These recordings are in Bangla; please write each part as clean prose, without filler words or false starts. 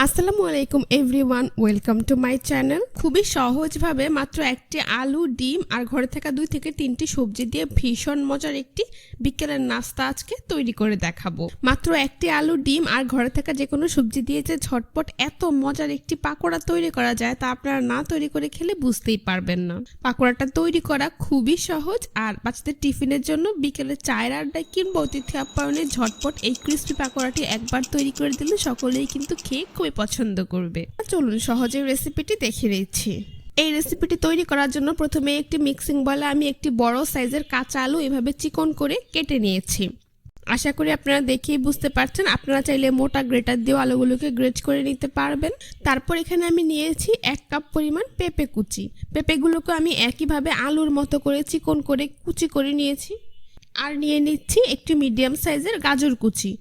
আসসালামু আলাইকুম everyone, welcome to my channel. খুবই সহজভাবে মাত্র একটি আলু, ডিম আর ঘরে থাকা 2 থেকে 3টি সবজি দিয়ে ভীষণ মজার একটি বিকেলের নাস্তা আজকে তৈরি করে দেখাবো। মাত্র একটি আলু, ডিম আর ঘরে থাকা যে কোনো সবজি দিয়ে যে ঝটপট এত মজার একটি পাকোড়া তৈরি করা যায় তা আপনারা না তৈরি করে খেলে বুঝতেই পারবেন না। পাকোড়াটা তৈরি করা খুবই সহজ, আর বাচ্চাদের টিফিনের জন্য বিকেলে চায়ের আড্ডায় কিংবা অতিথি আপ্যায়নে ঝটপট এই ক্রিস্পি পাকোড়াটি একবার তৈরি করে দিলে সকলেই কিন্তু খেয়ে খুবই পছন্দ করবে। চলুন সহজে রেসিপিটি দেখিয়ে দিচ্ছি। এই রেসিপিটি তৈরি করার জন্য প্রথমে একটি মিক্সিং বলে আমি একটি বড় সাইজের কাঁচা আলু এভাবে চিকন করে কেটে নিয়েছি। আশা করি আপনারা দেখেই বুঝতে পারছেন। আপনারা চাইলে মোটা গ্রেটার দিয়ে আলুগুলোকে গ্রেট করে নিতে পারবেন। তারপর এখানে আমি নিয়েছি 1 কাপ পরিমাণ পেঁপে কুচি। পেঁপেগুলোকে আমি একইভাবে আলুর মতো করে চিকন করে কুচি করে নিয়েছি। আর নিয়ে নিচ্ছি একটি মিডিয়াম সাইজের গাজর কুচি।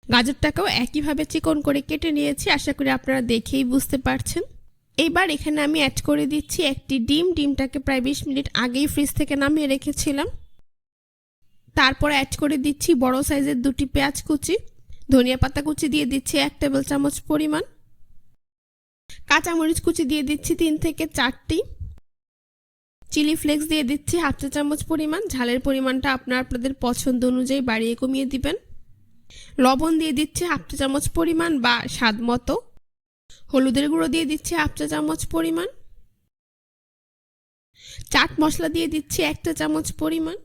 গাজরটাকেও একইভাবে চিকন করে কেটে নিয়েছি। আশা করি আপনারা দেখেই বুঝতে পারছেন। এবার এখানে আমি অ্যাড করে দিচ্ছি একটি ডিম। ডিমটাকে প্রায় 20 মিনিট আগেই ফ্রিজ থেকে নামিয়ে রেখেছিলাম। তারপর অ্যাড করে দিচ্ছি বড় সাইজের 2টি পেঁয়াজ কুচি। ধনিয়া পাতা কুচি দিয়ে দিচ্ছি 1 টেবিল চামচ পরিমাণ। কাঁচামরিচ কুচি দিয়ে দিচ্ছি 3 থেকে 4টি। চিলি ফ্লেক্স দিয়ে দিচ্ছি 1/2 চা চামচ পরিমাণ। ঝালের পরিমাণটা আপনাদের পছন্দ অনুযায়ী বাড়িয়ে কমিয়ে দিবেন। লবণ দিয়ে দিচ্ছি 1/2 চা চামচ পরিমাণ বা স্বাদ মতো। হলুদের গুঁড়ো দিয়ে দিচ্ছি 1/2 চা চামচ পরিমাণ। চাট মশলা দিয়ে দিচ্ছি 1 চা চামচ পরিমাণ।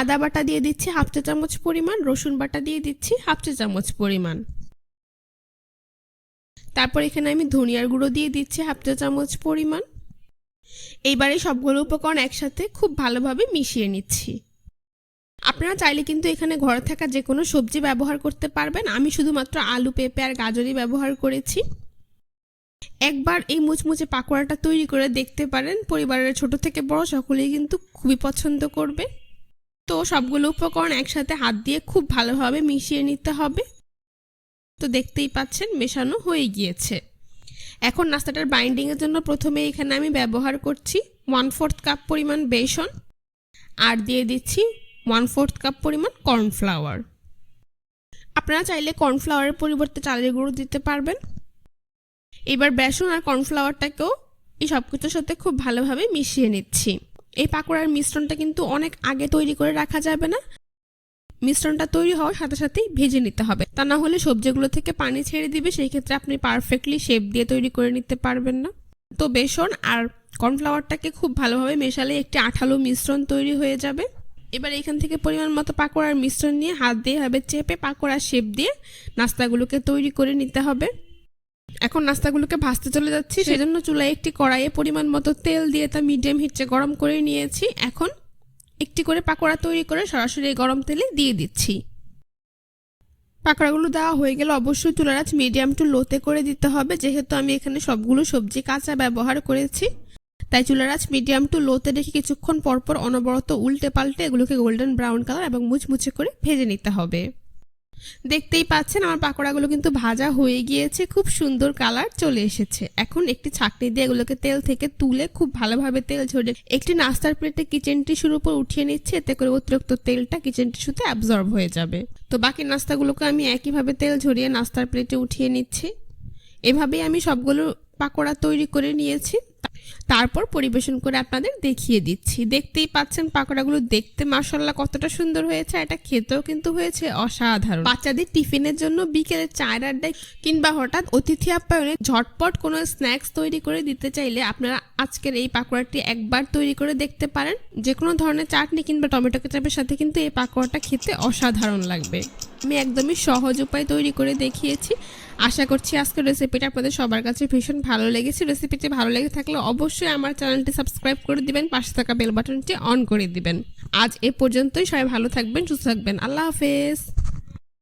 আদা বাটা দিয়ে দিচ্ছি 1/2 চা চামচ পরিমাণ। রসুন বাটা দিয়ে দিচ্ছি 1/2 চা চামচ পরিমাণ। তারপর এখানে আমি ধনিয়ার গুঁড়ো দিয়ে দিচ্ছি 1/2 চা চামচ পরিমাণ। এইবারে সবগুলো উপকরণ একসাথে খুব ভালোভাবে মিশিয়ে নিচ্ছি। আপনারা চাইলে কিন্তু এখানে ঘরে থাকা যে কোনো সবজি ব্যবহার করতে পারবেন। আমি শুধুমাত্র আলু, পেঁপে আর গাজরই ব্যবহার করেছি। একবার এই মুচমুচে পাকোড়াটা তৈরি করে দেখতে পারেন। পরিবারের ছোট থেকে বড় সকলেই কিন্তু খুবই পছন্দ করবে। তো সবগুলো উপকরণ একসাথে হাত দিয়ে খুব ভালোভাবে মিশিয়ে নিতে হবে। তো দেখতেই পাচ্ছেন মেশানো হয়ে গিয়েছে। এখন নাস্তাটার বাইন্ডিংয়ের জন্য প্রথমে এখানে আমি ব্যবহার করছি 1/4 কাপ পরিমাণ বেসন আর দিয়ে দিচ্ছি 1/4 কাপ পরিমাণ কর্নফ্লাওয়ার। আপনারা চাইলে কর্নফ্লাওয়ারের পরিবর্তে চালের গুঁড়ো দিতে পারবেন। এবার বেসন আর কর্নফ্লাওয়ারটাকেও এই সব কিছুর সাথে খুব ভালোভাবে মিশিয়ে নিচ্ছি। এই পাকোড়ার মিশ্রণটা কিন্তু অনেক আগে তৈরি করে রাখা যাবে না। মিশ্রণটা তৈরি হওয়ার সাথে সাথেই ভেজে নিতে হবে, তা না হলে সবজিগুলো থেকে পানি ছেড়ে দিবে। সেই ক্ষেত্রে আপনি পারফেক্টলি শেপ দিয়ে তৈরি করে নিতে পারবেন না। তো বেসন আর কর্নফ্লাওয়ারটাকে খুব ভালোভাবে মেশালে একটি আঠালো মিশ্রণ তৈরি হয়ে যাবে। এবার এখান থেকে পরিমাণ মতো পাকোড়ার মিশ্রণ নিয়ে হাত দিয়ে হবে চেপে পাকোড়ার শেপ দিয়ে নাস্তাগুলোকে তৈরি করে নিতে হবে। এখন নাস্তাগুলোকে ভাজতে চলে যাচ্ছি। সেজন্য চুলায় একটি কড়াইয়ে পরিমাণ মতো তেল দিয়ে তা মিডিয়াম হিটে গরম করে নিয়েছি। এখন একটি করে পাকোড়া তৈরি করে সরাসরি গরম তেলে দিয়ে দিচ্ছি। পাকোড়াগুলো দেওয়া হয়ে গেলে অবশ্যই চুলার আঁচ মিডিয়াম টু লোতে করে দিতে হবে। যেহেতু আমি এখানে সবগুলো সবজি কাঁচা ব্যবহার করেছি, তাই চুলার আঁচ মিডিয়াম টু লোতে রেখে কিছুক্ষণ পরপর অনবরত উল্টে পাল্টে এগুলোকে গোল্ডেন ব্রাউন কালার এবং মুচমুচে করে ভেজে নিতে হবে। দেখতেই পাচ্ছেন আমার পাকোড়াগুলো কিন্তু ভাজা হয়ে গিয়েছে, খুব সুন্দর কালার চলে এসেছে। এখন একটি ছাঁকনি দিয়ে এগুলোকে তেল থেকে তুলে খুব ভালোভাবে তেল ঝরিয়ে একটি নাস্তার প্লেটে কিচেন টিস্যুর উপর উঠিয়ে নিচ্ছে। এতে করে অতিরিক্ত তেলটা কিচেন টিস্যুতে অ্যাবজর্ব হয়ে যাবে। তো বাকি নাস্তাগুলোকে আমি একইভাবে তেল ঝরিয়ে নাস্তার প্লেটে উঠিয়ে নিচ্ছি। এভাবেই আমি সবগুলো পাকোড়া তৈরি করে নিয়েছি। তারপর পরিবেশন করে আপনাদের দেখিয়ে দিচ্ছি। দেখতেই পাচ্ছেন পাকোড়াগুলো দেখতে মাশাআল্লাহ কতটা সুন্দর হয়েছে। এটা খেতেও কিন্তু হয়েছে অসাধারণ। বাচ্চাদের টিফিনের জন্য বিকেলে চায়ের আড্ডায় কিংবা হঠাৎ অতিথি আপ্যায়নে ঝটপট কোনো স্ন্যাক্স তৈরি করে দিতে চাইলে আপনারা আজকের এই পাকোড়াটি একবার তৈরি করে দেখতে পারেন। যে কোনো ধরনের চাটনি কিংবা টমেটো কেচাপের সাথে কিন্তু এই পাকোড়াটা খেতে অসাধারণ লাগবে। আমি একদমই সহজ উপায় তৈরি করে দেখিয়েছি। আশা করছি আজকের রেসিপিটা আপনাদের সবার কাছে ভীষণ ভালো লেগেছে। রেসিপিটি ভালো লেগে থাকলে অবশ্যই আমার চ্যানেলটি সাবস্ক্রাইব করে দিবেন, পাশে থাকা বেল বাটনটি অন করে দিবেন। আজ এ পর্যন্তই। সবাই ভালো থাকবেন, সুস্থ থাকবেন। আল্লাহ হাফেজ।